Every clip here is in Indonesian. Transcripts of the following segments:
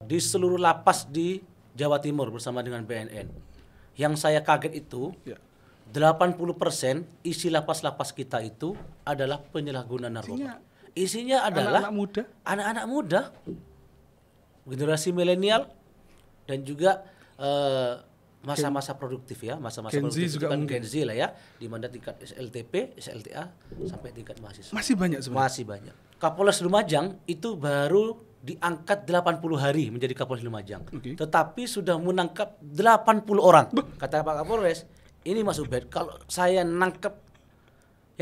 di seluruh lapas di Jawa Timur bersama dengan BNN. Yang saya kaget itu, 80% isi lapas-lapas kita itu adalah penyalahguna narkoba. Isinya adalah anak-anak muda, generasi milenial, dan juga masa-masa produktif ya, masa-masa produktif juga kan Gen Z lah ya, di mana tingkat SLTP, SLTA sampai tingkat mahasiswa. Masih banyak sebenarnya. Masih banyak. Kapolres Lumajang itu baru diangkat 80 hari menjadi Kapolres Lumajang. Tetapi sudah menangkap 80 orang. Kata Pak Kapolres, ini Mas Ubed, kalau saya nangkep,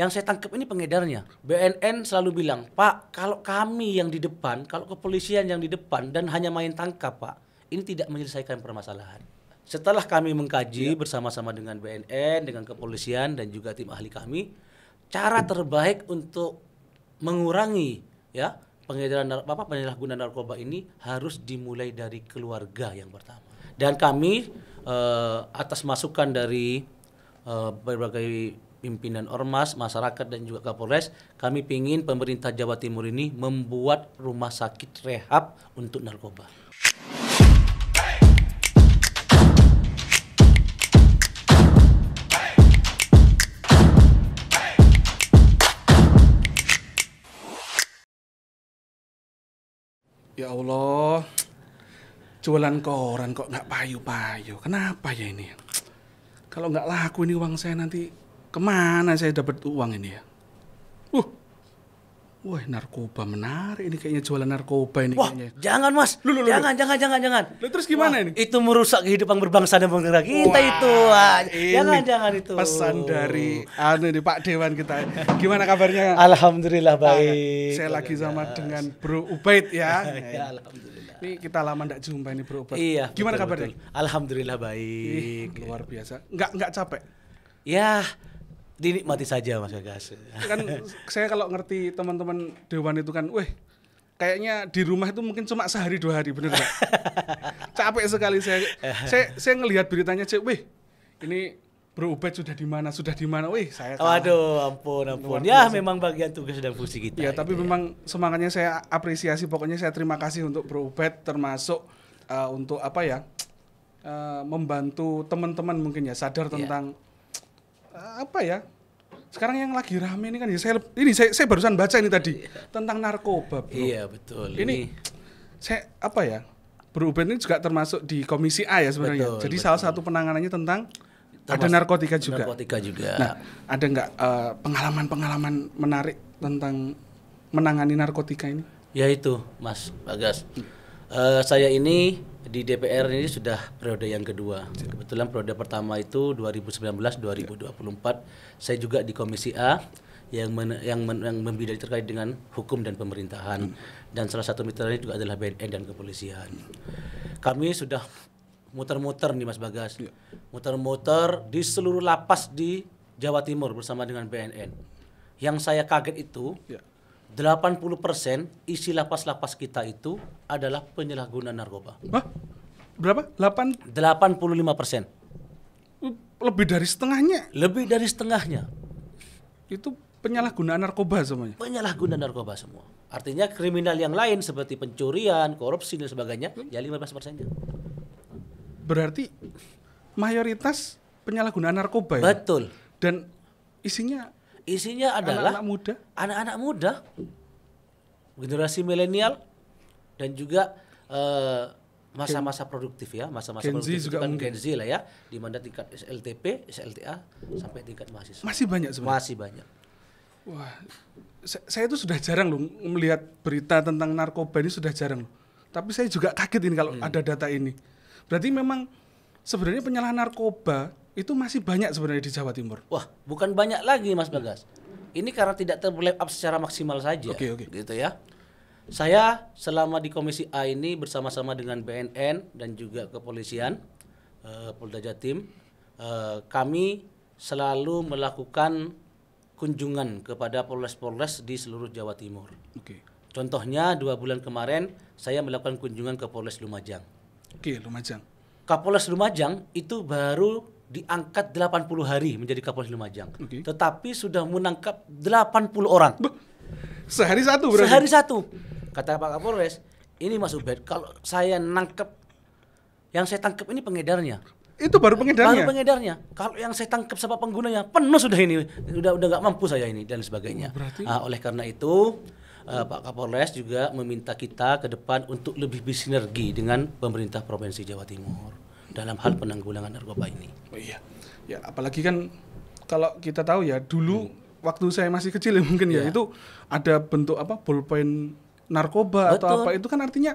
yang saya tangkap ini pengedarnya. BNN selalu bilang, Pak, kalau kami yang di depan, kalau kepolisian yang di depan dan hanya main tangkap, Pak, ini tidak menyelesaikan permasalahan. Setelah kami mengkaji bersama-sama dengan BNN, dengan kepolisian dan juga tim ahli kami, cara terbaik untuk mengurangi ya pengedaran penyalahgunaan narkoba ini harus dimulai dari keluarga yang pertama. Dan kami atas masukan dari berbagai pimpinan ormas, masyarakat dan juga Kapolres, kami ingin pemerintah Jawa Timur ini membuat rumah sakit rehab untuk narkoba. Ya Allah, jualan koran kok nggak payu-payu. Kenapa ya ini? Kalau nggak laku ini uang saya nanti kemana saya dapat uang ini ya? Wah, narkoba menarik ini kayaknya, jualan narkoba ini. Wah, kayaknya. Jangan Mas, jangan. Lalu terus gimana ini? Itu merusak kehidupan berbangsa dan bernegara kita. Wah, itu. Jangan itu. Pesan dari ini Pak Dewan kita. Gimana kabarnya? Alhamdulillah baik. Saya lagi sama dengan Bro Ubaid ya. Ya, alhamdulillah. Ini kita lama enggak jumpa ini Bro Ubaid. Iya. Gimana kabarnya? Alhamdulillah baik. Luar biasa. Enggak capek. Ya, dinikmati saja Mas Gagas. Kan saya kalau ngerti teman-teman Dewan itu kan, kayaknya di rumah itu mungkin cuma sehari 2 hari, bener nggak? Capek sekali saya ngelihat beritanya, ini Bro Ubaid sudah di mana? Saya kalah. Waduh, ampun. Ya, memang bagian tugas dan fungsi kita. Ya, tapi memang semangatnya saya apresiasi. Pokoknya saya terima kasih untuk Bro Ubaid, termasuk untuk membantu teman-teman mungkin ya sadar tentang sekarang yang lagi rame ini kan ya, saya barusan baca ini tadi tentang narkoba, Bro. Iya, betul. Ini saya Bro Ubaid ini juga termasuk di Komisi A ya sebenarnya. Jadi salah satu penanganannya tentang ada narkotika juga. Nah, ada nggak pengalaman menarik tentang menangani narkotika ini? Ya itu, Mas Bagas. Saya ini di DPR ini sudah periode yang kedua. Kebetulan periode pertama itu 2019-2024. Saya juga di Komisi A yang membidai terkait dengan hukum dan pemerintahan. Dan salah satu mitranya juga adalah BNN dan kepolisian. Kami sudah muter-muter nih Mas Bagas. Muter-muter di seluruh lapas di Jawa Timur bersama dengan BNN. Yang saya kaget itu 80% isi lapas-lapas kita itu adalah penyalahgunaan narkoba. Hah? Berapa? 85%. Lebih dari setengahnya. Lebih dari setengahnya. Itu penyalahgunaan narkoba semuanya. Penyalahgunaan narkoba semua. Artinya kriminal yang lain seperti pencurian, korupsi dan sebagainya, ya 15%-nya. Berarti mayoritas penyalahgunaan narkoba ya? Betul. Dan isinya adalah anak-anak muda, generasi milenial dan juga masa-masa produktif ya, masa-masa produktif juga kan Gen Z lah ya, di mana tingkat SLTP, SLTA sampai tingkat mahasiswa. Masih banyak sebenarnya. Masih banyak. Wah, saya itu sudah jarang loh melihat berita tentang narkoba ini, sudah jarang loh. Tapi saya juga kaget ini kalau ada data ini. Berarti memang sebenarnya penyalahan narkoba itu masih banyak sebenarnya di Jawa Timur. Wah, bukan banyak lagi Mas Bagas. Ini karena tidak terlap up secara maksimal saja. Oke. Gitu ya. Saya selama di Komisi A ini bersama-sama dengan BNN dan juga kepolisian, Polda Jatim, kami selalu melakukan kunjungan kepada polres-polres di seluruh Jawa Timur. Contohnya 2 bulan kemarin saya melakukan kunjungan ke Polres Lumajang. Lumajang. Kapolres Lumajang itu baru diangkat 80 hari menjadi Kapolres Lumajang. Tetapi sudah menangkap 80 orang. Sehari satu berarti? Sehari satu. Kata Pak Kapolres, ini Mas Ubed, kalau saya nangkep, yang saya tangkap ini pengedarnya. Itu baru pengedarnya. Baru pengedarnya. Kalau yang saya tangkap sama penggunanya penuh sudah ini, udah nggak mampu saya ini dan sebagainya. Oleh karena itu Pak Kapolres juga meminta kita ke depan untuk lebih bersinergi dengan pemerintah Provinsi Jawa Timur dalam hal penanggulangan narkoba ini. Oh iya, ya apalagi kan kalau kita tahu ya dulu waktu saya masih kecil ya mungkin ya itu ada bentuk apa bolpen narkoba atau apa itu kan artinya.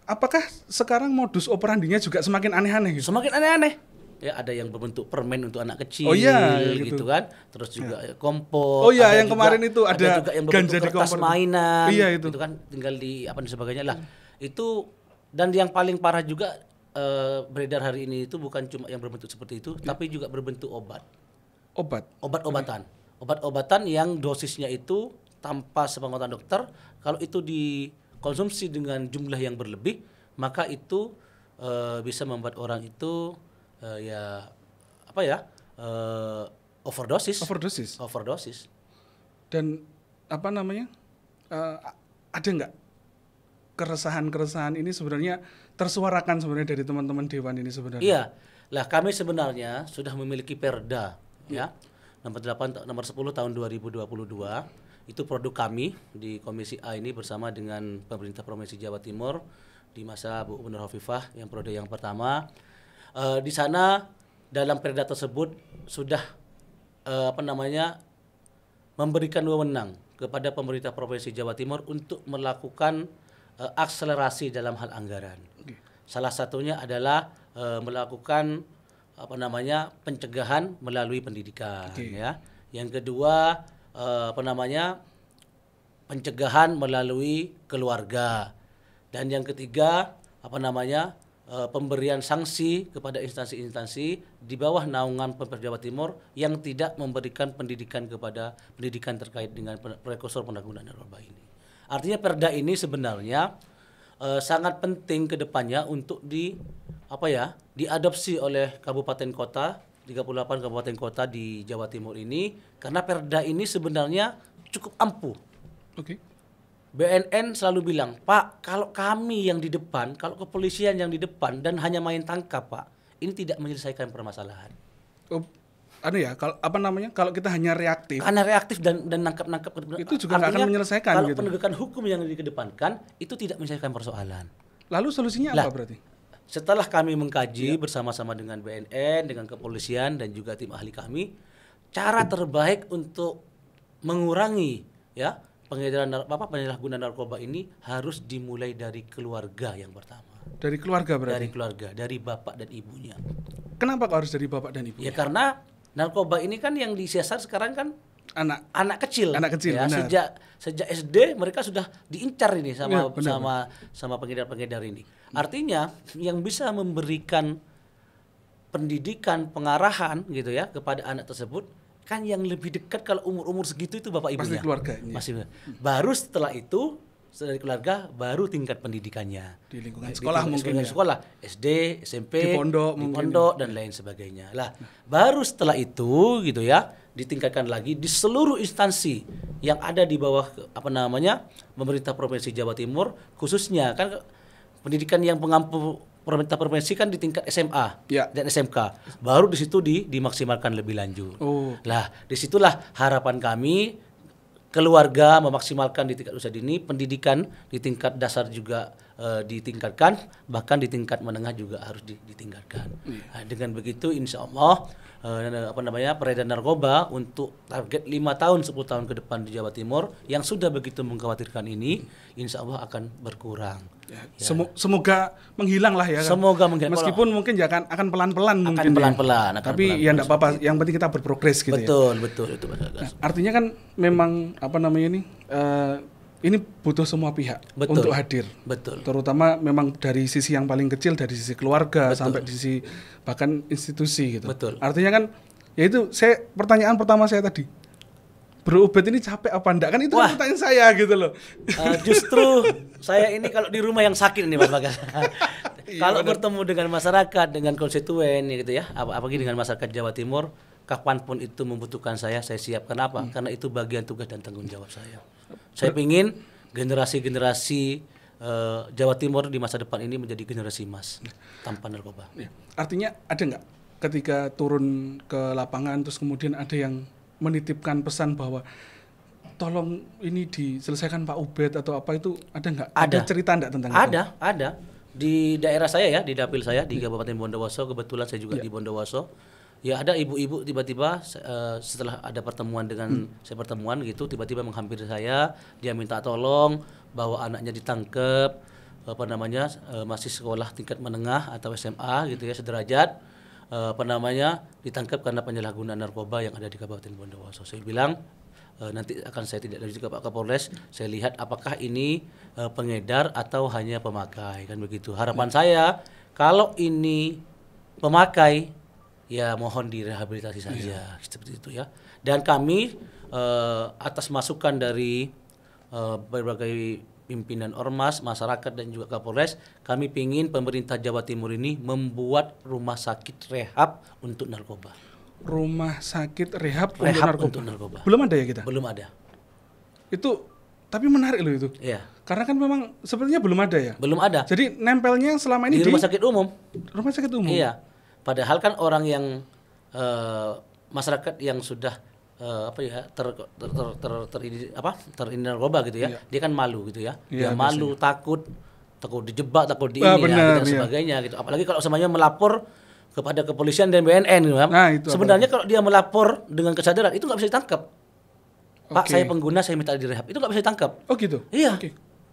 Apakah sekarang modus operandinya juga semakin aneh-aneh gitu? Semakin aneh-aneh. Ya ada yang berbentuk permen untuk anak kecil, gitu kan. Terus juga kompor. Oh iya, yang juga, kemarin itu ada juga yang berbentuk kertas mainan. Iya itu kan tinggal di apa dan sebagainya lah. Itu dan yang paling parah juga beredar hari ini itu bukan cuma yang berbentuk seperti itu, tapi juga berbentuk obat. Obat-obatan. Obat-obatan yang dosisnya itu tanpa sepengetahuan dokter, kalau itu dikonsumsi dengan jumlah yang berlebih, maka itu bisa membuat orang itu overdosis. Dan apa namanya? Ada nggak keresahan ini sebenarnya tersuarakan sebenarnya dari teman-teman dewan ini sebenarnya? Iya, lah kami sebenarnya sudah memiliki Perda ya nomor 10 tahun 2022. Itu produk kami di Komisi A ini bersama dengan pemerintah Provinsi Jawa Timur di masa Bu Gubernur Hovifah yang periode yang pertama. Di sana dalam Perda tersebut sudah memberikan wewenang kepada pemerintah Provinsi Jawa Timur untuk melakukan akselerasi dalam hal anggaran. Salah satunya adalah melakukan pencegahan melalui pendidikan ya. Yang kedua pencegahan melalui keluarga, dan yang ketiga pemberian sanksi kepada instansi-instansi di bawah naungan Pemprov Jawa Timur yang tidak memberikan pendidikan terkait dengan prekursor penanggulangan narkoba ini. Artinya Perda ini sebenarnya sangat penting ke depannya untuk diadopsi oleh kabupaten kota, 38 kabupaten kota di Jawa Timur ini, karena Perda ini sebenarnya cukup ampuh. BNN selalu bilang, Pak, kalau kami yang di depan, kalau kepolisian yang di depan dan hanya main tangkap, Pak, ini tidak menyelesaikan permasalahan. Kalau kita hanya reaktif. Karena reaktif dan nangkap itu juga nggak akan menyelesaikan. Kalau penegakan hukum yang dikedepankan itu tidak menyelesaikan persoalan. Lalu solusinya apa berarti? Setelah kami mengkaji bersama-sama dengan BNN, dengan kepolisian dan juga tim ahli kami, cara terbaik untuk mengurangi penyalahgunaan narkoba ini harus dimulai dari keluarga yang pertama. Dari keluarga berarti? Dari keluarga, dari bapak dan ibunya. Kenapa kok harus dari bapak dan ibunya? Ya karena narkoba ini kan yang disasar sekarang kan anak kecil. Ya, sejak SD mereka sudah diincar ini sama pengedar-pengedar ini. Artinya yang bisa memberikan pendidikan, pengarahan gitu ya kepada anak tersebut kan yang lebih dekat kalau umur segitu itu bapak ibunya. Baru setelah itu dari keluarga baru tingkat pendidikannya di lingkungan sekolah mungkin sekolah SD, SMP, di pondok dan lain sebagainya. Lah, baru setelah itu gitu ya ditingkatkan lagi di seluruh instansi yang ada di bawah pemerintah Provinsi Jawa Timur, khususnya kan pendidikan yang pengampu pemerintah provinsi kan di tingkat SMA dan SMK. Baru di situ dimaksimalkan lebih lanjut. Lah, disitulah harapan kami keluarga memaksimalkan di tingkat usia dini, pendidikan di tingkat dasar juga ditingkatkan, bahkan di tingkat menengah juga harus ditingkatkan. Nah, dengan begitu insya Allah peredaran narkoba untuk target 5 tahun 10 tahun ke depan di Jawa Timur yang sudah begitu mengkhawatirkan ini insya Allah akan berkurang. Semoga menghilang lah ya kan. Semoga menghilang. Meskipun mungkin ya akan pelan-pelan mungkin. Pelan-pelan. Tapi ya enggak apa-apa, yang penting kita berprogres gitu. Betul itu. Artinya kan memang ini butuh semua pihak untuk hadir. Betul. Terutama memang dari sisi yang paling kecil, dari sisi keluarga sampai di sisi bahkan institusi gitu. Betul. Artinya kan ya itu pertanyaan pertama saya tadi. Bro Ubed ini capek apa enggak? Kan itu pertanyaan saya gitu loh. Justru saya ini kalau di rumah yang sakit nih Mas Bagas. Kalau bertemu dengan masyarakat, dengan konstituen gitu ya, apalagi dengan masyarakat Jawa Timur, kapanpun itu membutuhkan saya siap. Kenapa? Karena itu bagian tugas dan tanggung jawab saya. Saya ingin generasi-generasi Jawa Timur di masa depan ini menjadi generasi emas tanpa narkoba. Ya. Artinya ada nggak ketika turun ke lapangan terus kemudian ada yang menitipkan pesan bahwa tolong ini diselesaikan Pak Ubed atau apa, itu ada nggak? Ada cerita nggak tentang itu? Ada. Di daerah saya ya, di dapil saya di Kabupaten Bondowoso, kebetulan saya juga di Bondowoso. Ya ada ibu-ibu tiba-tiba setelah ada pertemuan dengan saya pertemuan gitu, tiba-tiba menghampiri saya, dia minta tolong bahwa anaknya ditangkap, masih sekolah tingkat menengah atau SMA gitu ya, sederajat, ditangkap karena penyalahgunaan narkoba yang ada di Kabupaten Bondowoso. Saya bilang nanti akan saya tidak lanjut ke Pak Kapolres, saya lihat apakah ini pengedar atau hanya pemakai, kan begitu. Harapan saya kalau ini pemakai ya mohon direhabilitasi saja, seperti itu ya. Dan kami atas masukan dari berbagai pimpinan ormas, masyarakat dan juga Kapolres, kami ingin pemerintah Jawa Timur ini membuat rumah sakit rehab untuk narkoba. Rumah sakit rehab untuk narkoba. Belum ada ya kita? Belum ada. Itu tapi menarik loh itu. Iya. Karena kan memang sepertinya belum ada ya. Belum ada. Jadi nempelnya selama ini di rumah sakit umum. Rumah sakit umum. Iya. Padahal kan orang yang masyarakat yang sudah terini narkoba gitu ya. Iya. Dia kan malu gitu ya. Dia malu, takut dijebak, takut dan sebagainya gitu. Apalagi kalau semuanya melapor kepada kepolisian dan BNN gitu kan. Nah, itu sebenarnya kalau dia melapor dengan kesadaran itu nggak bisa ditangkap. Pak, saya pengguna, saya minta direhab, itu nggak bisa ditangkap. Oh gitu. Iya.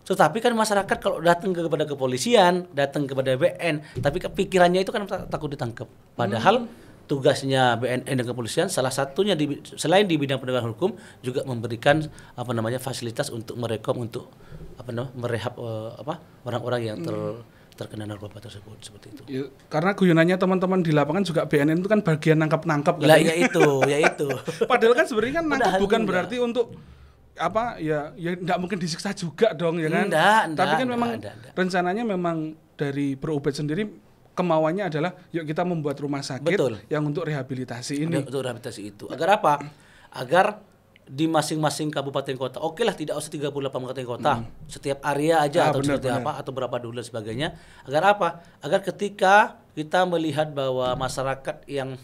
Tetapi kan masyarakat kalau datang kepada kepolisian, datang kepada BNN, tapi pikirannya itu kan takut ditangkap. Padahal tugasnya BNN dan kepolisian salah satunya selain di bidang penegakan hukum juga memberikan fasilitas untuk merekom untuk merehab orang-orang yang terkena narkoba tersebut, seperti itu. Ya, karena guyonannya teman-teman di lapangan juga BNN itu kan bagian nangkap-nangkap kan. Lah ya itu. Padahal kan sebenarnya kan nangkap bukan berarti untuk ya enggak mungkin disiksa juga dong ya kan. Tapi kan memang rencananya memang dari Bro Ubed sendiri kemauannya adalah yuk kita membuat rumah sakit yang untuk rehabilitasi ini. Untuk rehabilitasi itu. Agar apa? Agar di masing-masing kabupaten kota, lah tidak usah 38 kabupaten kota, setiap area aja atau seperti apa atau berapa dulu dan sebagainya. Agar apa? Agar ketika kita melihat bahwa masyarakat yang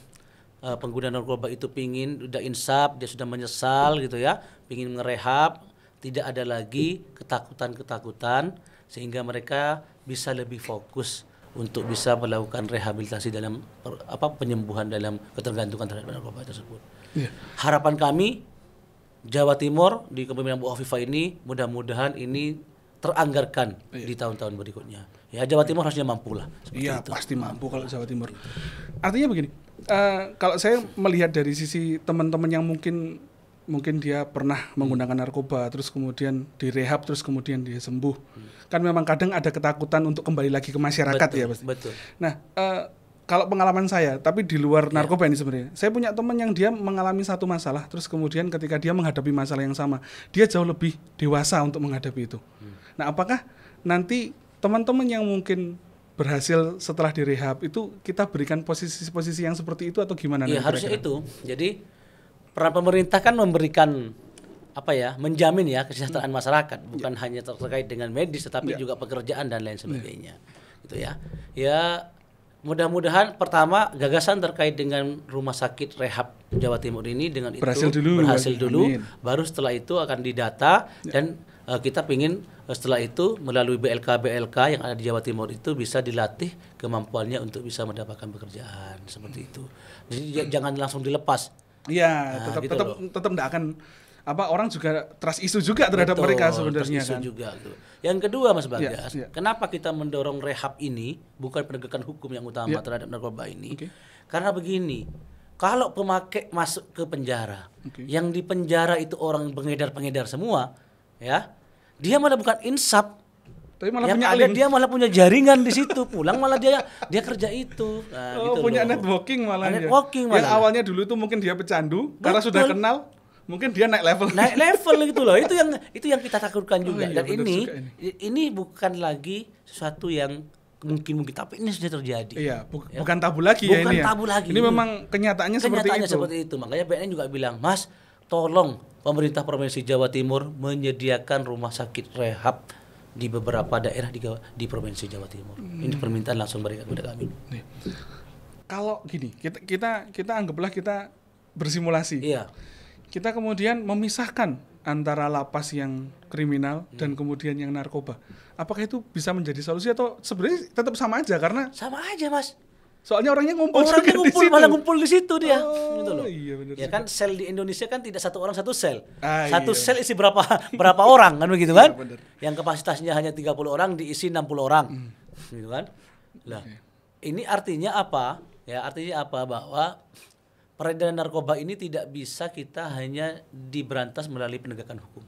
pengguna narkoba itu udah insaf, dia sudah menyesal gitu ya, pingin ngerehab, tidak ada lagi ketakutan-ketakutan, sehingga mereka bisa lebih fokus untuk bisa melakukan rehabilitasi dalam penyembuhan dalam ketergantungan terhadap narkoba tersebut. Harapan kami Jawa Timur di kepemimpinan Bu Hovifah ini mudah-mudahan ini teranggarkan di tahun-tahun berikutnya. Ya Jawa Timur harusnya mampu lah. Iya pasti mampu kalau Jawa Timur. Artinya begini, kalau saya melihat dari sisi teman-teman yang mungkin dia pernah menggunakan narkoba, terus kemudian direhab, terus kemudian dia sembuh, kan memang kadang ada ketakutan untuk kembali lagi ke masyarakat. Betul, ya pasti. Betul. Nah, kalau pengalaman saya, tapi di luar narkoba ini sebenarnya, saya punya teman yang dia mengalami satu masalah, terus kemudian ketika dia menghadapi masalah yang sama, dia jauh lebih dewasa untuk menghadapi itu. Nah, apakah nanti teman-teman yang mungkin berhasil setelah direhab itu kita berikan posisi-posisi yang seperti itu atau gimana? Iya, harusnya itu. Jadi peran pemerintah kan memberikan menjamin ya kesejahteraan masyarakat, bukan hanya terkait dengan medis, tetapi juga pekerjaan dan lain sebagainya. Gitu ya. Ya mudah-mudahan pertama gagasan terkait dengan rumah sakit rehab Jawa Timur ini dengan berhasil dulu, baru setelah itu akan didata dan kita ingin setelah itu melalui BLK yang ada di Jawa Timur itu bisa dilatih kemampuannya untuk bisa mendapatkan pekerjaan seperti itu. Jadi jangan langsung dilepas. Iya, tetap enggak akan orang juga trust issue juga terhadap mereka sebenarnya kan. Juga, gitu. Yang kedua Mas Bagas, kenapa kita mendorong rehab ini bukan penegakan hukum yang utama terhadap narkoba ini? Karena begini, kalau pemakai masuk ke penjara, yang di penjara itu orang pengedar-pengedar semua, ya, dia malah bukan insaf. Tapi malah yang punya ada dia malah punya jaringan di situ, pulang malah dia kerja itu. Nah, gitu punya networking malah. Networking malah. Yang awalnya dulu itu mungkin dia pecandu, karena sudah kenal, mungkin dia naik level gitu loh. Itu yang kita takutkan juga. Dan ini bukan lagi sesuatu yang mungkin tapi ini sudah terjadi. Iya, bukan tabu lagi ya ini. Bukan tabu lagi. Ini memang kenyataannya seperti itu. Makanya BNN juga bilang, "Mas, tolong pemerintah Provinsi Jawa Timur menyediakan rumah sakit rehab di beberapa daerah di Provinsi Jawa Timur. Ini permintaan langsung mereka kepada kami. Kalau gini, kita anggaplah kita bersimulasi. Iya. Kita kemudian memisahkan antara lapas yang kriminal dan kemudian yang narkoba. Apakah itu bisa menjadi solusi atau sebenarnya tetap sama aja karena sama aja, Mas. Soalnya orangnya ngumpul malah ngumpul di situ dia. Gitu loh. Iya benar. Ya kan sel di Indonesia kan tidak satu orang satu sel. Satu sel isi berapa orang kan begitu kan? Iya, yang kapasitasnya hanya 30 orang diisi 60 orang. Gitu kan? Lah, ini artinya apa? Ya, artinya apa? Bahwa peredaran narkoba ini tidak bisa kita hanya diberantas melalui penegakan hukum.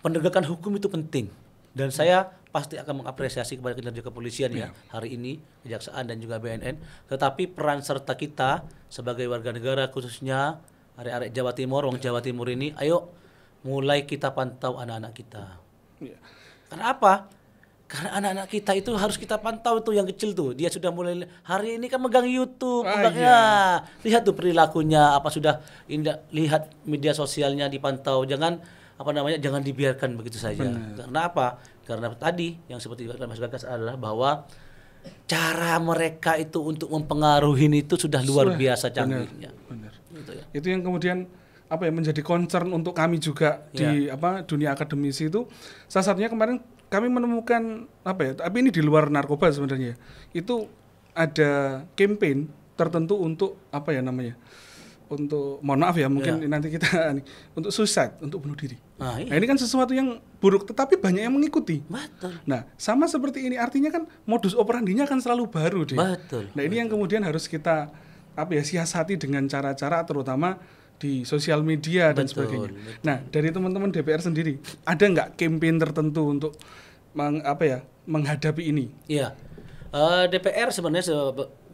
Penegakan hukum itu penting. Dan saya pasti akan mengapresiasi kepada kinerja kepolisian ya hari ini, kejaksaan dan juga BNN. Tetapi peran serta kita sebagai warga negara khususnya arek-arek Jawa Timur, wong Jawa Timur ini, ayo mulai kita pantau anak-anak kita. Karena apa? Karena anak-anak kita itu harus kita pantau tuh yang kecil tuh. Dia sudah mulai hari ini kan megang YouTube, lihat tuh perilakunya apa sudah lihat media sosialnya dipantau. Jangan dibiarkan begitu saja. Karena apa? Karena tadi yang seperti Mas Bagas adalah bahwa cara mereka itu untuk mempengaruhi itu sudah luar biasa canggihnya. Benar. Gitu ya. Itu yang kemudian menjadi concern untuk kami juga di dunia akademisi itu. Salah satunya kemarin kami menemukan tapi ini di luar narkoba sebenarnya. Itu ada campaign tertentu untuk untuk mohon maaf ya mungkin nanti kita untuk suicide, untuk bunuh diri. Nah, ini kan sesuatu yang buruk tetapi banyak yang mengikuti. Betul. Nah, sama seperti ini artinya kan modus operandinya kan selalu baru deh. Betul. Nah, ini yang kemudian harus kita siasati dengan cara-cara terutama di sosial media dan sebagainya. Betul. Nah, dari teman-teman DPR sendiri ada nggak campaign tertentu untuk menghadapi ini? Iya. DPR sebenarnya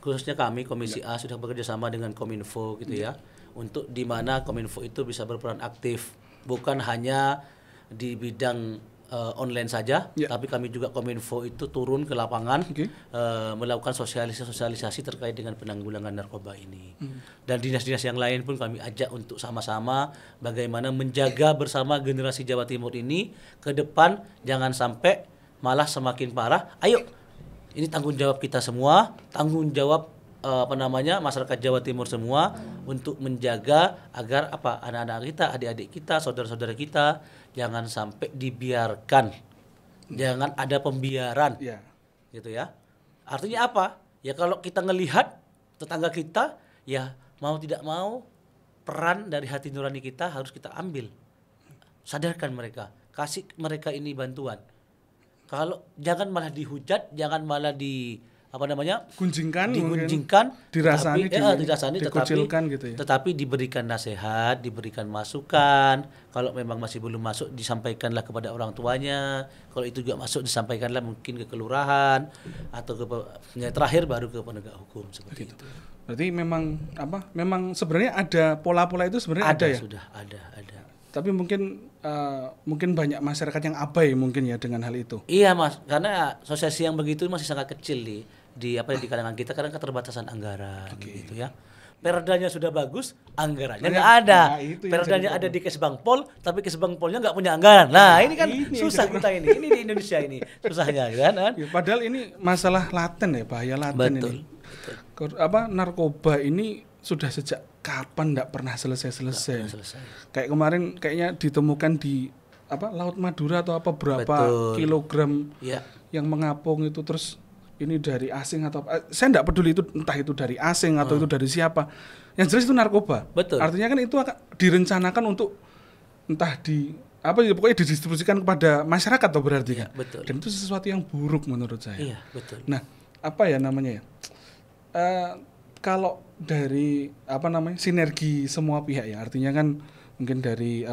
khususnya kami Komisi A sudah bekerja sama dengan Kominfo gitu ya, untuk di mana Kominfo itu bisa berperan aktif bukan hanya di bidang online saja, tapi kami juga Kominfo itu turun ke lapangan melakukan sosialisasi terkait dengan penanggulangan narkoba ini. Dan dinas-dinas yang lain pun kami ajak untuk sama-sama bagaimana menjaga bersama generasi Jawa Timur ini ke depan jangan sampai malah semakin parah. Ayo, ini tanggung jawab kita semua, tanggung jawab masyarakat Jawa Timur semua untuk menjaga agar anak-anak kita, adik-adik kita, saudara-saudara kita jangan sampai dibiarkan, jangan ada pembiaran, gitu ya. Artinya apa? Ya kalau kita ngelihat tetangga kita, ya mau tidak mau peran dari hati nurani kita harus kita ambil, sadarkan mereka, kasih mereka ini bantuan. Kalau jangan malah dihujat, jangan malah digunjingkan, dirasani, dikucilkan gitu ya. Tetapi diberikan nasihat, diberikan masukan. Kalau memang masih belum masuk, disampaikanlah kepada orang tuanya. Kalau itu juga masuk, disampaikanlah mungkin ke kelurahan atau terakhir baru ke penegak hukum seperti itu. Berarti memang sebenarnya ada pola-pola itu sebenarnya ada ya? Sudah ada. Tapi mungkin banyak masyarakat yang abai mungkin ya dengan hal itu. Iya Mas, karena asosiasi yang begitu masih sangat kecil di kalangan kita karena keterbatasan anggaran gitu ya. Perdanya sudah bagus, anggarannya nggak ada. Perdanya ada di Kesbangpol, tapi Kesbangpolnya nggak punya anggaran. Nah ini kan susah kita ini di Indonesia ini susahnya kan. Ya, padahal ini masalah laten ya, bahaya laten. Betul. Narkoba ini sudah sejak kapan nggak pernah selesai. Kayak kemarin kayaknya ditemukan di Laut Madura atau berapa kilogram yang mengapung itu, terus ini dari asing atau saya nggak peduli itu entah itu dari asing atau itu dari siapa, yang jelas itu narkoba. Betul. Artinya kan itu akan direncanakan untuk entah pokoknya didistribusikan kepada masyarakat atau berarti kan. Betul. Dan itu sesuatu yang buruk menurut saya. Iya, betul. Nah, kalau dari sinergi semua pihak ya, artinya kan mungkin dari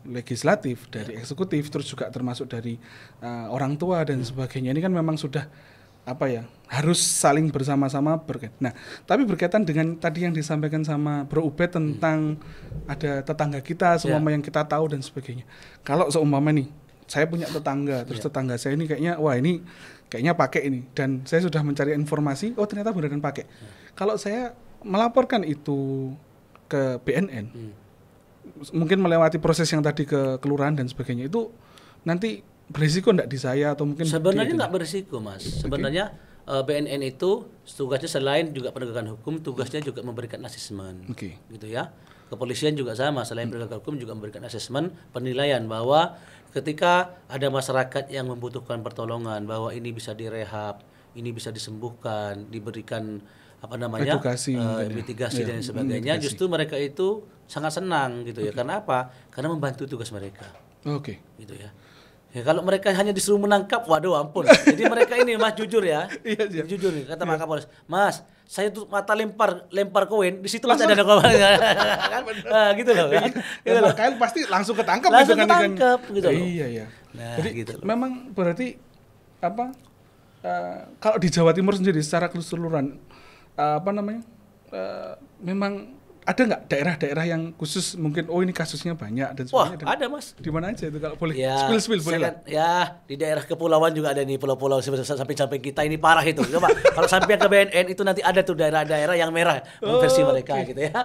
legislatif, dari eksekutif, terus juga termasuk dari orang tua dan sebagainya, ini kan memang sudah harus saling bersama-sama Nah, tapi berkaitan dengan tadi yang disampaikan sama Bro Ubed tentang ada tetangga kita semua yang kita tahu dan sebagainya. Kalau seumpama nih saya punya tetangga, terus tetangga saya ini kayaknya pakai ini, dan saya sudah mencari informasi, ternyata beneran pakai. Kalau saya melaporkan itu ke BNN, mungkin melewati proses yang tadi ke kelurahan dan sebagainya, itu nanti berisiko enggak di saya atau mungkin sebenarnya nggak berisiko, Mas. Sebenarnya BNN itu tugasnya selain juga penegakan hukum, tugasnya juga memberikan asesmen. Gitu ya. Kepolisian juga sama, selain penegakan hukum juga memberikan asesmen penilaian bahwa ketika ada masyarakat yang membutuhkan pertolongan, bahwa ini bisa direhab, ini bisa disembuhkan, diberikan edukasi, mitigasi dan sebagainya, justru mereka itu sangat senang gitu ya. Karena apa? Karena membantu tugas mereka. Gitu ya. Ya kalau mereka hanya disuruh menangkap, waduh ampun. Jadi mereka ini Mas jujur ya. Jujur nih kata Pak Kapolres. Mas, saya tuh mata lempar koin, di situ masih ada narkoba kan? Gitu loh kan. Gitu loh. Kalian pasti langsung ketangkap gitu kan. Gitu loh. Iya. Nah, jadi gitu loh. memang berarti kalau di Jawa Timur sendiri secara keseluruhan memang ada nggak daerah-daerah yang khusus mungkin ini kasusnya banyak dan sebagainya? Wah, ada Mas. Di mana aja itu kalau boleh ya, spill boleh lah. Ya di daerah kepulauan juga ada nih, pulau-pulau samping kita ini parah itu. Coba kalau sampai ke BNN itu nanti ada tuh daerah-daerah yang merah versi mereka gitu ya.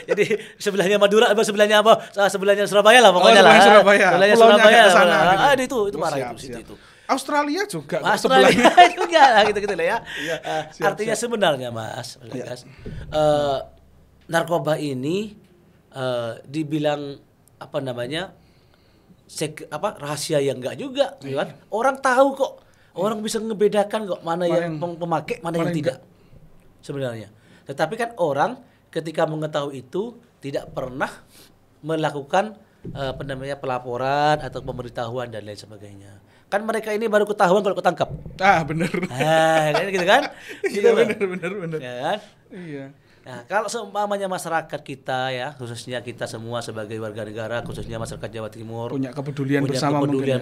Jadi sebelahnya Madura, sebelahnya sebelahnya Surabaya lah pokoknya lah. Sebelahnya Surabaya sana, gitu. Itu parah itu. Australia juga. Australia juga gitu lah ya. Artinya sebenarnya Mas, narkoba ini dibilang rahasia yang enggak juga, kan? Orang tahu kok, orang bisa ngebedakan kok mana yang pemakai, mana yang tidak sebenarnya. Tetapi kan orang ketika mengetahui itu tidak pernah melakukan pelaporan atau pemberitahuan dan lain sebagainya. Kan mereka ini baru ketahuan kalau ketangkap. Benar. Kan gitu kan? Gitu benar. Ya kan? Iya. Nah, kalau seumpamanya masyarakat kita ya, khususnya kita semua sebagai warga negara, khususnya masyarakat Jawa Timur punya kepedulian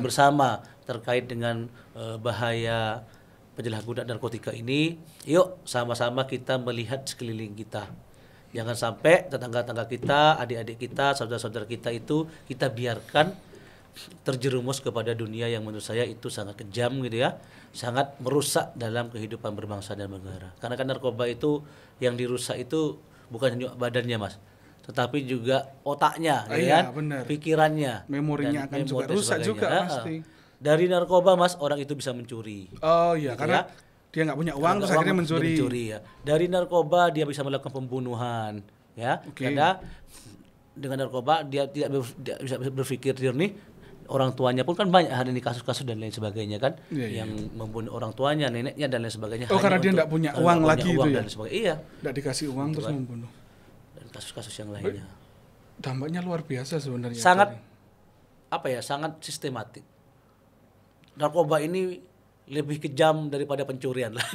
bersama terkait dengan bahaya penyalahgunaan narkotika ini, yuk sama-sama kita melihat sekeliling kita. Jangan sampai tetangga-tetangga kita, adik-adik kita, saudara-saudara kita itu kita biarkan terjerumus kepada dunia yang menurut saya itu sangat kejam gitu ya, sangat merusak dalam kehidupan berbangsa dan bernegara. Karena kan narkoba itu yang dirusak itu bukan hanya badannya Mas, tetapi juga otaknya, pikirannya, memorinya akan juga rusak juga pasti. Dari narkoba Mas, orang itu bisa mencuri. Gitu karena dia nggak punya uang terus akhirnya mencuri. Ya. Dari narkoba dia bisa melakukan pembunuhan, ya. Karena dengan narkoba dia tidak bisa berpikir jernih. Orang tuanya pun kan banyak hari ini kasus-kasus dan lain sebagainya kan, yang membunuh orang tuanya, neneknya dan lain sebagainya. Karena dia tidak punya uang lagi itu ya. Iya. Tidak dikasih uang terus membunuh. Dan kasus-kasus yang lainnya. Dampaknya luar biasa sebenarnya. Sangat sangat sistematik. Narkoba ini lebih kejam daripada pencurian lah.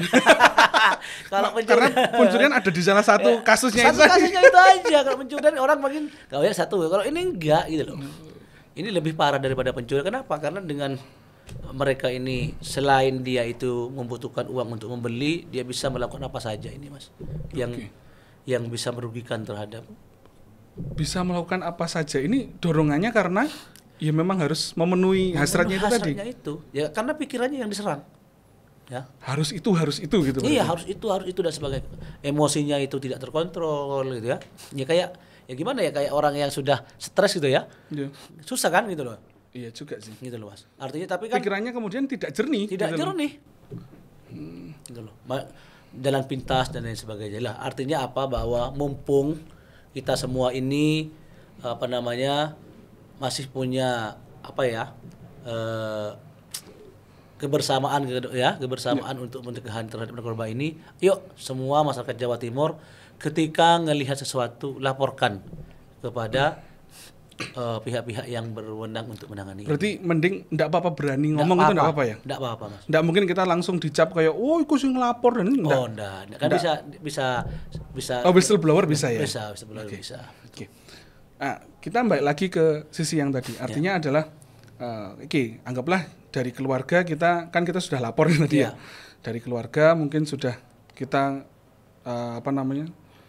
Kalau karena pencurian ada di salah satu kasusnya itu. Kasusnya itu aja. Kalau pencurian orang makin satu. Kalau ini enggak gitu loh. Ini lebih parah daripada pencuri. Kenapa? Karena dengan mereka ini selain dia itu membutuhkan uang untuk membeli, dia bisa melakukan apa saja ini Mas. Yang bisa merugikan terhadap. Bisa melakukan apa saja. Ini dorongannya karena ya memang harus memenuhi hasratnya itu tadi. Itu. Ya karena pikirannya yang diserang. Ya. Harus itu gitu. Iya, harus itu dan sebagainya. Emosinya itu tidak terkontrol gitu ya. Ya gimana ya, kayak orang yang sudah stres gitu ya. Susah kan gitu loh. Iya juga sih. Gitu loh Mas. Artinya tapi kan pikirannya kemudian tidak jernih. Tidak jernih. Gitu loh. Jalan pintas dan lain sebagainya lah. Artinya apa? Bahwa mumpung kita semua ini masih punya kebersamaan untuk pencegahan terhadap narkoba ini. Yuk semua masyarakat Jawa Timur ketika ngelihat sesuatu laporkan kepada pihak-pihak yang berwenang untuk menangani. Berarti mending enggak apa-apa berani ngomong itu enggak apa-apa ya? Enggak apa-apa Mas. Enggak mungkin kita langsung dicap kayak iku sing ngelapor dan enggak. Enggak. Kan bisa whistleblower bisa ya? Bisa. Oke. Kita balik lagi ke sisi yang tadi. Artinya adalah anggaplah dari keluarga kita sudah lapor tadi ya. Dari keluarga mungkin sudah kita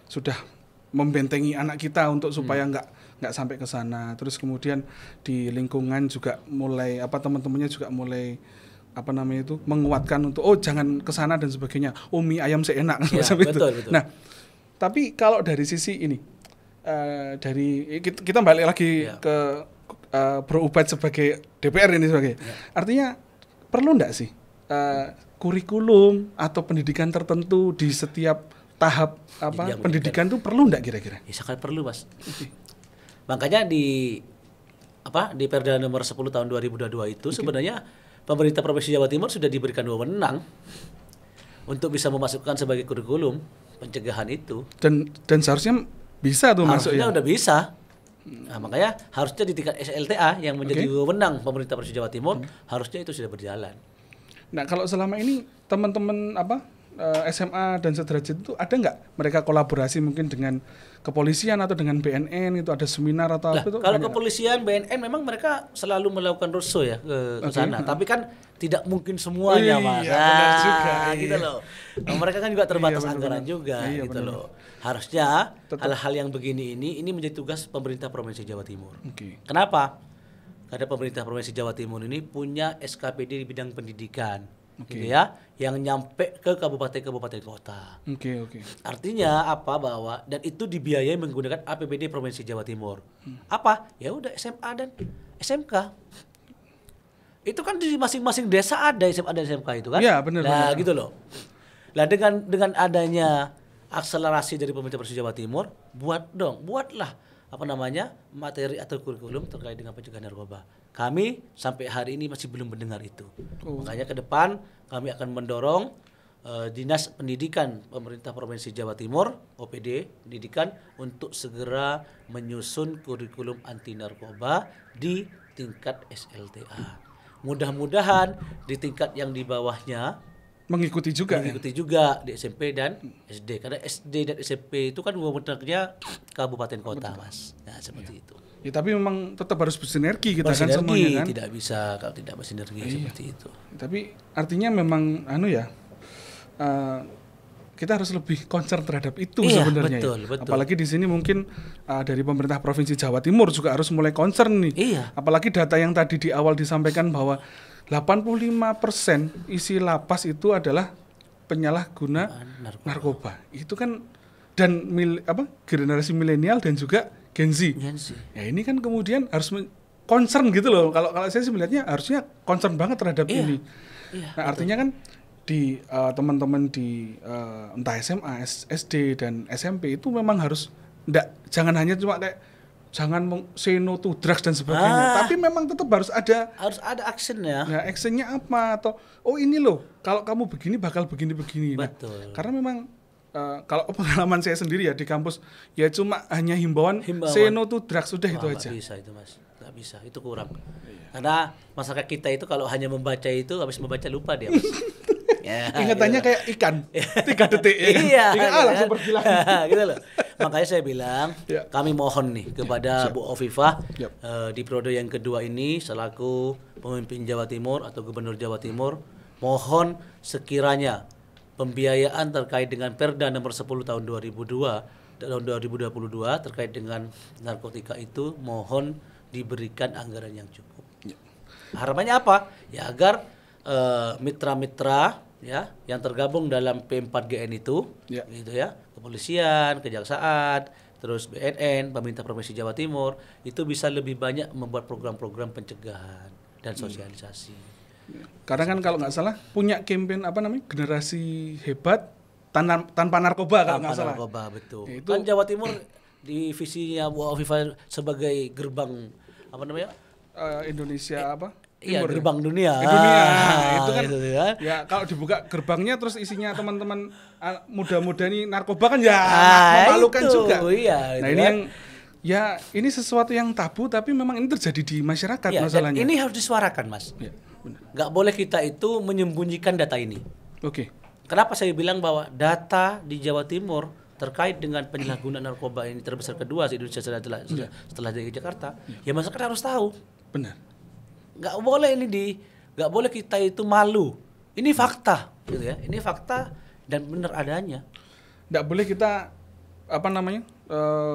sudah membentengi anak kita untuk supaya nggak sampai ke sana. Terus kemudian di lingkungan juga mulai teman-temannya juga mulai menguatkan untuk jangan ke sana dan sebagainya. Mie ayam seenak betul. Nah, tapi kalau dari sisi ini dari kita balik lagi ke Bro Ubed sebagai DPR ini sebagai. Artinya perlu enggak sih kurikulum atau pendidikan tertentu di setiap tahap pendidikan itu perlu enggak kira-kira? Ya, sangat perlu, Mas. Makanya di Perda nomor 10 tahun 2022 itu sebenarnya pemerintah Provinsi Jawa Timur sudah diberikan wewenang untuk bisa memasukkan sebagai kurikulum pencegahan itu. Dan seharusnya bisa tuh masuk ya. Harusnya udah bisa. Nah, makanya harusnya di tingkat SLTA yang menjadi wewenang pemerintah Provinsi Jawa Timur harusnya itu sudah berjalan. Nah, kalau selama ini teman-teman SMA dan sederajat itu ada nggak mereka kolaborasi mungkin dengan kepolisian atau dengan BNN itu ada seminar atau apa itu? Kalau kepolisian BNN memang mereka selalu melakukan roadshow ya ke sana, tapi kan tidak mungkin semuanya, Mas. Iya, benar juga. Gitu loh. Nah, mereka kan juga terbatas anggaran juga gitu loh. Harusnya hal-hal yang begini ini menjadi tugas pemerintah Provinsi Jawa Timur. Kenapa? Karena pemerintah Provinsi Jawa Timur ini punya SKPD di bidang pendidikan. Gitu ya, yang nyampe ke kabupaten-kabupaten kota. Artinya apa bahwa dan itu dibiayai menggunakan APBD Provinsi Jawa Timur. Apa? Ya udah SMA dan SMK. Itu kan di masing-masing desa ada SMA dan SMK itu kan? Iya, benar. Nah, gitu loh. Lah dengan adanya akselerasi dari pemerintah Provinsi Jawa Timur, buatlah materi atau kurikulum terkait dengan pencegahan narkoba. Kami sampai hari ini masih belum mendengar itu. Makanya ke depan kami akan mendorong Dinas Pendidikan Pemerintah Provinsi Jawa Timur, OPD Pendidikan, untuk segera menyusun kurikulum anti narkoba di tingkat SLTA. Mudah-mudahan di tingkat yang di bawahnya mengikuti juga di SMP dan SD, karena SD dan SMP itu kan wewenangnya kabupaten kota. Betul. Mas. Nah, seperti itu. Ya, tapi memang tetap harus bersinergi kita kan semuanya kan. Tidak bisa kalau tidak bersinergi seperti itu. Tapi artinya memang kita harus lebih concern terhadap itu sebenarnya. Betul. Apalagi di sini mungkin dari pemerintah Provinsi Jawa Timur juga harus mulai concern nih. Iya. Apalagi data yang tadi di awal disampaikan bahwa 85% isi lapas itu adalah penyalahguna narkoba. Itu kan dan generasi milenial dan juga Gen Z. Ya ini kan kemudian harus concern gitu loh. Kalau saya sih melihatnya harusnya concern banget terhadap ini. Iya, nah, artinya kan di teman-teman di entah SMA, SD dan SMP itu memang harus jangan hanya cuma kayak jangan say no to drugs dan sebagainya, tapi memang tetap harus ada actionnya. Nah, actionnya apa atau ini loh kalau kamu begini bakal begini. Betul. Nah, karena memang kalau pengalaman saya sendiri ya di kampus ya cuma hanya himbauan say no to drugs sudah itu aja. Nggak bisa itu, Mas. Nggak bisa, itu kurang. Karena masyarakat kita itu kalau hanya membaca itu habis membaca lupa dia, Mas. Ingatannya kayak ikan 3 detik ya. Iya, langsung pergi lagi. Gitu loh. Makanya saya bilang kami mohon nih kepada Bu Hovifah di periode yang kedua ini selaku pemimpin Jawa Timur atau Gubernur Jawa Timur, mohon sekiranya pembiayaan terkait dengan Perda nomor 10 tahun 2022 terkait dengan narkotika itu mohon diberikan anggaran yang cukup. Harapannya apa? Ya agar mitra-mitra yang tergabung dalam P4GN itu gitu ya, kepolisian, kejaksaan, terus BNN, pemerintah Provinsi Jawa Timur itu bisa lebih banyak membuat program-program pencegahan dan sosialisasi. Karena kan kalau nggak salah punya campaign generasi hebat tanpa narkoba kalau nggak salah. Narkoba, betul. Ya, itu kan Jawa Timur di visinya Bu Hovifah sebagai gerbang Indonesia Timur, gerbang dunia. Itu kan ya kalau dibuka gerbangnya terus isinya teman-teman muda-muda ini narkoba kan ya memalukan juga. Iya, nah, ini yang ini sesuatu yang tabu tapi memang ini terjadi di masyarakat masalahnya. Ini harus disuarakan, Mas. Ya, benar. Nggak boleh kita itu menyembunyikan data ini. Kenapa saya bilang bahwa data di Jawa Timur terkait dengan penyalahgunaan narkoba ini terbesar kedua di Indonesia setelah DKI Jakarta, ya masyarakat harus tahu. Benar. Nggak boleh kita itu malu. Ini fakta, gitu ya. Ini fakta dan benar adanya. Nggak boleh kita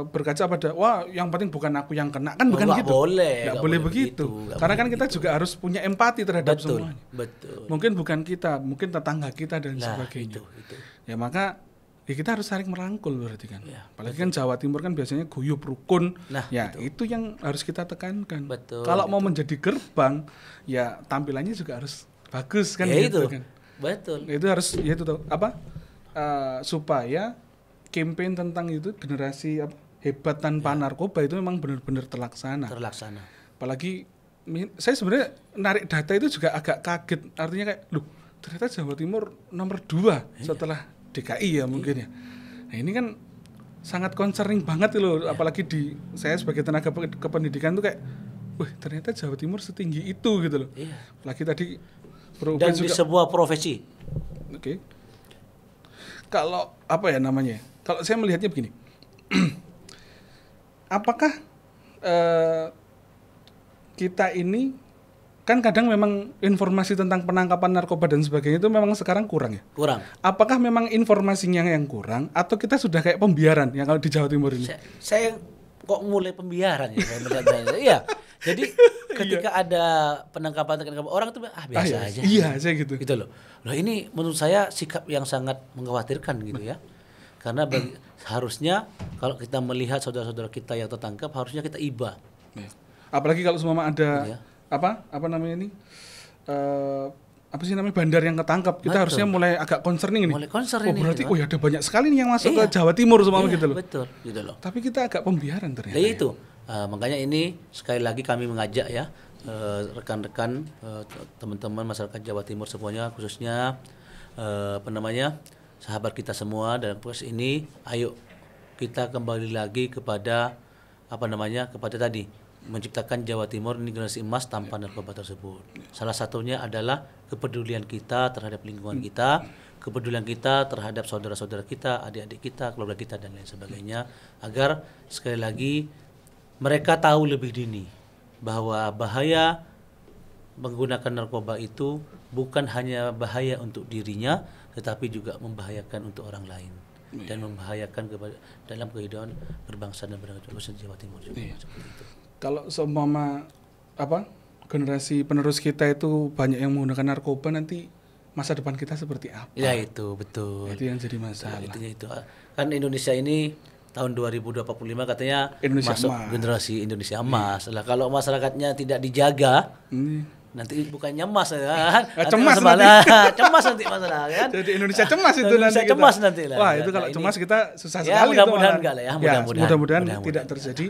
berkaca pada yang penting bukan aku yang kena kan bukan gitu. Nggak boleh begitu. Karena kan kita juga harus punya empati terhadap semuanya. Betul. Mungkin bukan kita, mungkin tetangga kita dan sebagainya. Itu. Ya maka ya kita harus saling merangkul berarti kan. Ya, apalagi kan Jawa Timur kan biasanya guyup rukun. Nah, ya itu yang harus kita tekankan. Betul. Kalau mau menjadi gerbang, ya tampilannya juga harus bagus kan ya gitu itu. kan. Betul. Itu harus ya itu apa? Supaya campaign tentang itu generasi hebat tanpa narkoba itu memang benar-benar terlaksana. Apalagi saya sebenarnya narik data itu juga agak kaget. Artinya kayak, loh ternyata Jawa Timur nomor 2 setelah DKI ya mungkin ya. Nah ini kan sangat concerning banget loh. Apalagi saya sebagai tenaga kependidikan tuh kayak, wah ternyata Jawa Timur setinggi itu gitu loh. Apalagi tadi dan juga, di sebuah profesi. Oke. Kalau apa ya namanya? Kalau saya melihatnya begini. Apakah kita ini kan kadang memang informasi tentang penangkapan narkoba dan sebagainya itu memang sekarang kurang ya? Kurang. Apakah memang informasinya yang kurang atau kita sudah kayak pembiaran yang kalau di Jawa Timur ini? Saya kok mulai pembiaran ya? Iya. Jadi ketika ada penangkapan orang itu biasa aja. Iya, saya gitu. Gitu loh. Loh ini menurut saya sikap yang sangat mengkhawatirkan gitu ya. Karena harusnya kalau kita melihat saudara-saudara kita yang tertangkap harusnya kita iba. Apalagi kalau semua ada apa namanya ini apa sih namanya bandar yang ketangkap, kita harusnya mulai agak concerning nih. Berarti gitu. Ya ada banyak sekali nih yang masuk ke Jawa Timur semua gitu loh. Betul, gitu loh. Tapi kita agak pembiaran ternyata. Ya itu. Makanya ini sekali lagi kami mengajak ya rekan-rekan teman-teman masyarakat Jawa Timur semuanya, khususnya sahabat kita semua dalam proses ini, ayo kita kembali lagi kepada kepada tadi menciptakan Jawa Timur ini generasi emas tanpa narkoba tersebut. Salah satunya adalah kepedulian kita terhadap lingkungan kita, kepedulian kita terhadap saudara-saudara kita, adik-adik kita, keluarga kita dan lain sebagainya, agar sekali lagi mereka tahu lebih dini bahwa bahaya menggunakan narkoba itu bukan hanya bahaya untuk dirinya, tetapi juga membahayakan untuk orang lain dan membahayakan dalam kehidupan berbangsa dan bernegara di Jawa Timur juga. Seperti itu. Kalau seumpama generasi penerus kita itu banyak yang menggunakan narkoba, nanti masa depan kita seperti apa? Ya itu betul. Itu yang jadi masalah. Itu kan Indonesia ini tahun 2045 katanya Indonesia masuk emas. generasi Indonesia emas. Lah kalau masyarakatnya tidak dijaga, nanti bukannya emas kan? Cemas nanti masalah kan? Jadi Indonesia cemas itu Indonesia nanti. Cemas nanti lah. Wah itu kalau cemas kita susah ya, sekali. Mudah-mudahan enggak lah ya. Mudah-mudahan tidak terjadi.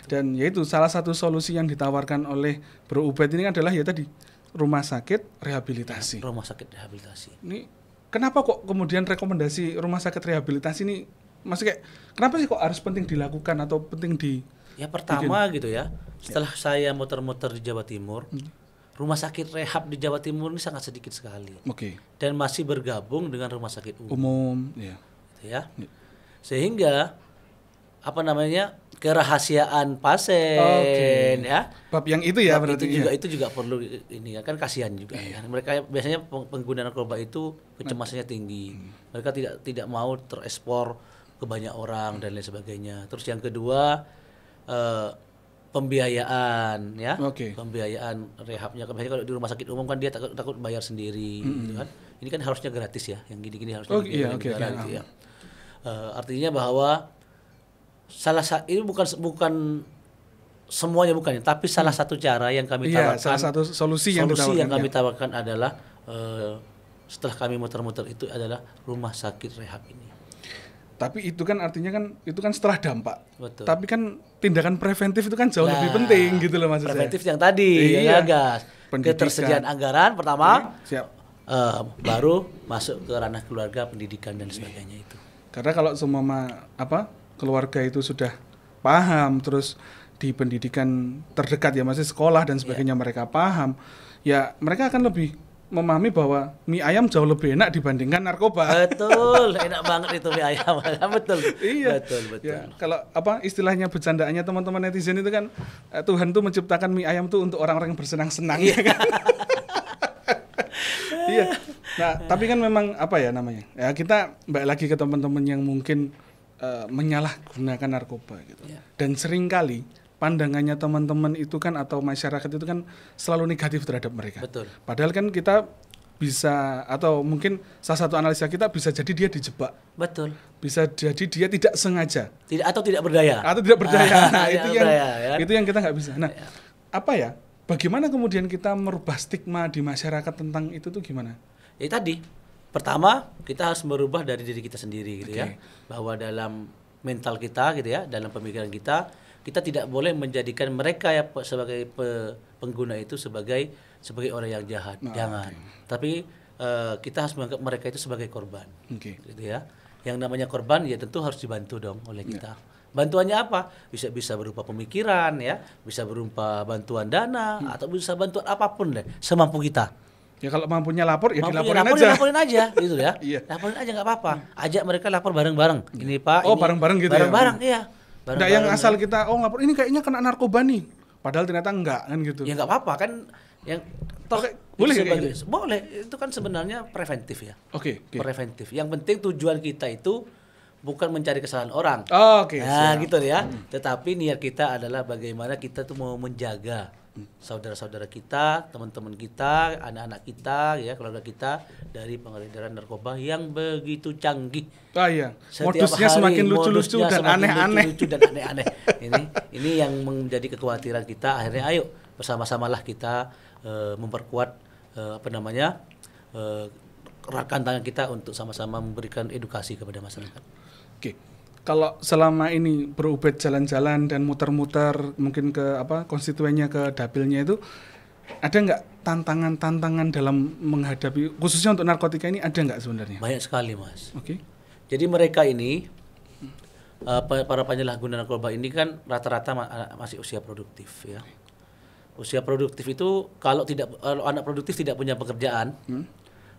Dan yaitu salah satu solusi yang ditawarkan oleh Bro Ubed ini adalah ya tadi rumah sakit rehabilitasi. Rumah sakit rehabilitasi. Ini kenapa kok kemudian rekomendasi rumah sakit rehabilitasi ini masih kayak kenapa sih kok harus penting dilakukan atau penting di? Ya pertama gitu ya. Setelah saya muter-muter di Jawa Timur. Rumah sakit rehab di Jawa Timur ini sangat sedikit sekali. Dan masih bergabung dengan rumah sakit umum. Ya. Gitu ya. Sehingga kerahasiaan pasien ya. Bab yang itu ya berarti itu juga perlu ini kan kasihan juga ya. Mereka biasanya pengguna narkoba itu kecemasannya tinggi. Mereka tidak mau terekspor ke banyak orang dan lain sebagainya. Terus yang kedua pembiayaan ya, pembiayaan rehabnya. Biasanya kalau di rumah sakit umum kan dia takut bayar sendiri, gitu kan. Ini kan harusnya gratis ya, yang gini-gini harusnya negara gitu ya. Artinya bahwa ini bukan semuanya bukan, tapi salah satu cara yang kami tawarkan, salah satu solusi yang kami tawarkan adalah setelah kami muter-muter itu adalah rumah sakit rehab ini. Tapi itu kan artinya kan itu kan setelah dampak. Betul. Tapi kan tindakan preventif itu kan jauh lebih penting gitu loh maksud preventif saya. yang tadi ketersediaan anggaran pertama, baru masuk ke ranah keluarga, pendidikan dan sebagainya itu. Karena kalau semua keluarga itu sudah paham, terus di pendidikan terdekat ya masih sekolah dan sebagainya mereka paham, ya mereka akan lebih memahami bahwa mie ayam jauh lebih enak dibandingkan narkoba. Betul, enak banget itu mie ayam. Betul. Iya. Betul. Ya, kalau istilahnya bercandaannya teman-teman netizen itu kan Tuhan tuh menciptakan mie ayam tuh untuk orang-orang yang bersenang-senang. Iya. Iya. Nah, tapi kan memang ya kita balik lagi ke teman-teman yang mungkin menyalahgunakan narkoba gitu. Yeah. Dan seringkali pandangannya teman-teman itu kan atau masyarakat itu kan selalu negatif terhadap mereka. Betul. Padahal kan kita bisa, atau mungkin salah satu analisa kita bisa jadi dia dijebak. Betul. Bisa jadi dia tidak sengaja. Atau tidak berdaya. Nah, itu yang kita nggak bisa. Nah, apa ya? Bagaimana kemudian kita merubah stigma di masyarakat tentang itu tuh gimana? Tadi, pertama kita harus merubah dari diri kita sendiri gitu ya. Bahwa dalam mental kita gitu ya, dalam pemikiran kita tidak boleh menjadikan mereka ya sebagai pengguna itu sebagai orang yang jahat. Jangan. Tapi kita harus menganggap mereka itu sebagai korban. Gitu ya. Yang namanya korban ya tentu harus dibantu dong oleh kita. Bantuannya apa? Bisa berupa pemikiran ya, bisa berupa bantuan dana atau bisa bantuan apapun deh, semampu kita. Ya kalau mampunya lapor ya dilaporin aja gitu ya. Laporin aja nggak apa-apa. Ajak mereka lapor bareng-bareng. Ini Pak. Oh, bareng-bareng gitu bareng-bareng, ya. Nggak yang asal kita lapor ini kayaknya kena narkoba nih. Padahal ternyata enggak kan gitu. Ya nggak apa-apa kan yang boleh gitu. Boleh, itu kan sebenarnya preventif ya. Oke. Preventif. Yang penting tujuan kita itu bukan mencari kesalahan orang. Nah, gitu ya. Tetapi niat kita adalah bagaimana kita tuh mau menjaga saudara-saudara kita, teman-teman kita, anak-anak kita, ya keluarga kita dari pengedaran narkoba yang begitu canggih. Modusnya semakin lucu-lucu dan aneh-aneh. Ini yang menjadi kekhawatiran kita. Akhirnya ayo bersama-samalah kita memperkuat rekan tangan kita untuk sama-sama memberikan edukasi kepada masyarakat. Oke. Kalau selama ini Bro Ubed jalan-jalan dan muter-muter mungkin ke konstituennya, ke dapilnya itu, ada nggak tantangan-tantangan dalam menghadapi khususnya untuk narkotika ini, ada nggak sebenarnya? Banyak sekali, Mas. Oke. Jadi mereka ini para penyalahguna narkoba ini kan rata-rata masih usia produktif ya. Usia produktif itu kalau anak produktif tidak punya pekerjaan,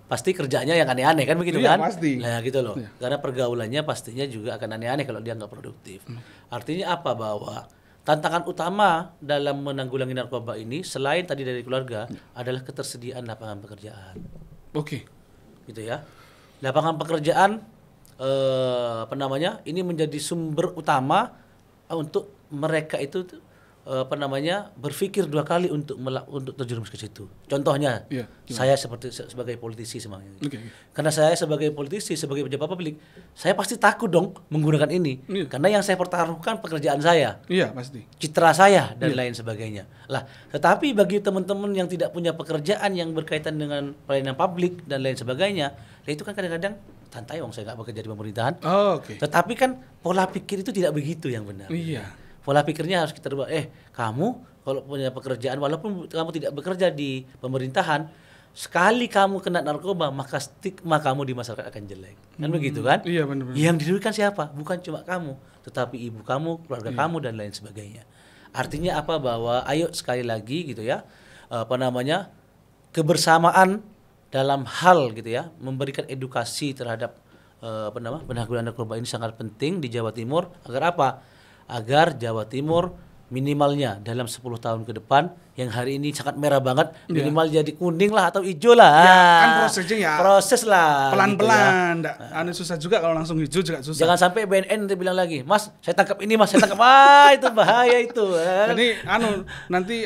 pasti kerjanya yang aneh-aneh kan begitu kan? Pasti. Nah gitu loh. Karena pergaulannya pastinya juga akan aneh-aneh kalau dia nggak produktif. Artinya apa? Bahwa tantangan utama dalam menanggulangi narkoba ini selain tadi dari keluarga adalah ketersediaan lapangan pekerjaan. Gitu ya. Lapangan pekerjaan ini menjadi sumber utama untuk mereka itu berpikir dua kali untuk terjerumus ke situ. Contohnya, saya sebagai politisi semuanya. Karena saya sebagai politisi, sebagai pejabat publik, saya pasti takut dong menggunakan ini. Karena yang saya pertaruhkan pekerjaan saya, pasti. citra saya dan lain sebagainya. Lah, tetapi bagi teman-teman yang tidak punya pekerjaan yang berkaitan dengan pelayanan publik dan lain sebagainya, itu kan kadang-kadang santai, saya nggak bekerja di pemerintahan. Tetapi kan pola pikir itu tidak begitu yang benar. Pola pikirnya harus kita rubah. Kamu kalau punya pekerjaan, walaupun kamu tidak bekerja di pemerintahan, sekali kamu kena narkoba, maka stigma kamu di masyarakat akan jelek. Kan begitu kan? Iya, benar. Yang dirugikan siapa? Bukan cuma kamu, tetapi ibu kamu, keluarga kamu dan lain sebagainya. Artinya apa? Bahwa ayo sekali lagi gitu ya, kebersamaan dalam hal gitu ya, memberikan edukasi terhadap penanggulangan narkoba ini sangat penting di Jawa Timur. Agar apa? Agar Jawa Timur minimalnya dalam 10 tahun ke depan, yang hari ini sangat merah banget, minimal jadi kuning lah atau hijau lah. Kan prosesnya proses lah. Pelan-pelan, gitu ya. Susah juga kalau langsung hijau juga susah. Jangan sampai BNN nanti bilang lagi, Mas, saya tangkap ini, Mas, saya tangkap. Itu bahaya itu. Jadi nanti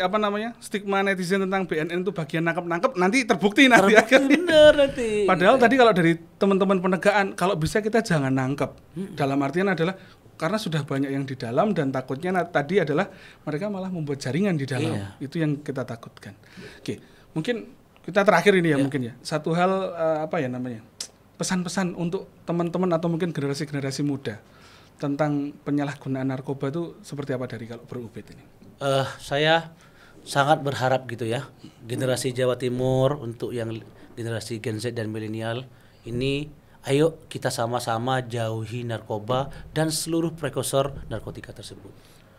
stigma netizen tentang BNN itu bagian nangkep nanti terbukti nanti. Bener nanti. Padahal tadi kalau dari teman-teman penegakan, kalau bisa kita jangan nangkep. Dalam artian adalah karena sudah banyak yang di dalam, dan takutnya tadi adalah mereka malah membuat jaringan di dalam. Itu yang kita takutkan. Mungkin kita terakhir ini ya, mungkin ya. Satu hal pesan-pesan untuk teman-teman atau mungkin generasi-generasi muda tentang penyalahgunaan narkoba itu seperti apa dari kalau Bro Ubed ini? Saya sangat berharap gitu ya, generasi Jawa Timur, untuk yang generasi Gen Z dan milenial ini, ayo kita sama-sama jauhi narkoba dan seluruh prekursor narkotika tersebut.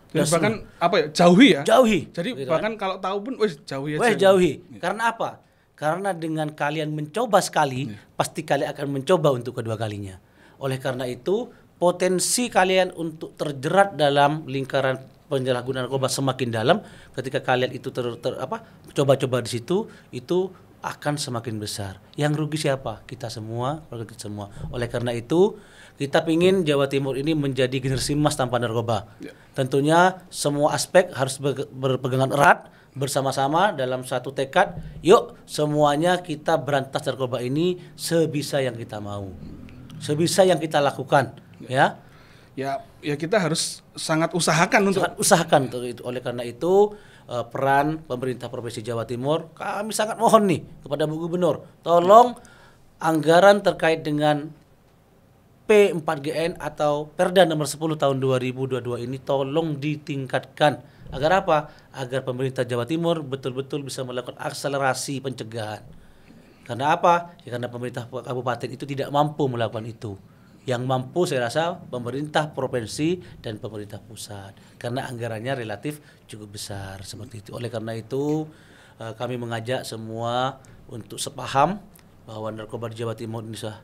Dan bahkan jauhi ya? Jauhi. Jadi gitu bahkan kalau tahu pun jauhi aja. Jauhi. Karena apa? Karena dengan kalian mencoba sekali, pasti kalian akan mencoba untuk kedua kalinya. Oleh karena itu, potensi kalian untuk terjerat dalam lingkaran penyalahgunaan narkoba semakin dalam. Ketika kalian itu coba-coba di situ, itu akan semakin besar. Yang rugi siapa? Kita semua, keluarga kita semua. Oleh karena itu, kita ingin Jawa Timur ini menjadi generasi emas tanpa narkoba. Tentunya semua aspek harus berpegangan erat, bersama-sama dalam satu tekad, yuk semuanya kita berantas narkoba ini sebisa yang kita mau, sebisa yang kita lakukan, ya. Ya kita harus sangat usahakan untuk itu. Oleh karena itu peran pemerintah Provinsi Jawa Timur, kami sangat mohon nih kepada Bu Gubernur, tolong anggaran terkait dengan P4GN atau Perda nomor 10 tahun 2022 ini tolong ditingkatkan. Agar apa? Agar pemerintah Jawa Timur betul-betul bisa melakukan akselerasi pencegahan. Karena apa? Ya karena pemerintah kabupaten itu tidak mampu melakukan itu. Yang mampu saya rasa pemerintah provinsi dan pemerintah pusat. Karena anggarannya relatif cukup besar seperti itu. Oleh karena itu kami mengajak semua untuk sepaham bahwa narkoba di Jawa Timur ini sudah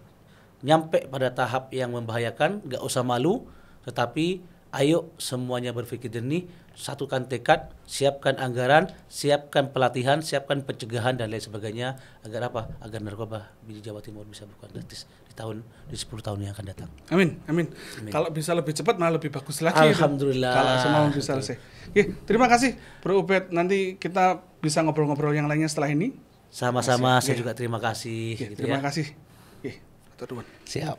nyampe pada tahap yang membahayakan, nggak usah malu, tetapi ayo semuanya berpikir jernih, satukan tekad, siapkan anggaran, siapkan pelatihan, siapkan pencegahan dan lain sebagainya agar apa? Agar narkoba di Jawa Timur bisa bukan gratis di 10 tahun yang akan datang. Amin. Kalau bisa lebih cepat malah lebih bagus lagi. Alhamdulillah. Kalau semua bisa selesai. Oke, terima kasih Bro Ubed. Nanti kita bisa ngobrol-ngobrol yang lainnya setelah ini. Sama-sama, saya juga terima kasih. Terima kasih. Oke, Siap.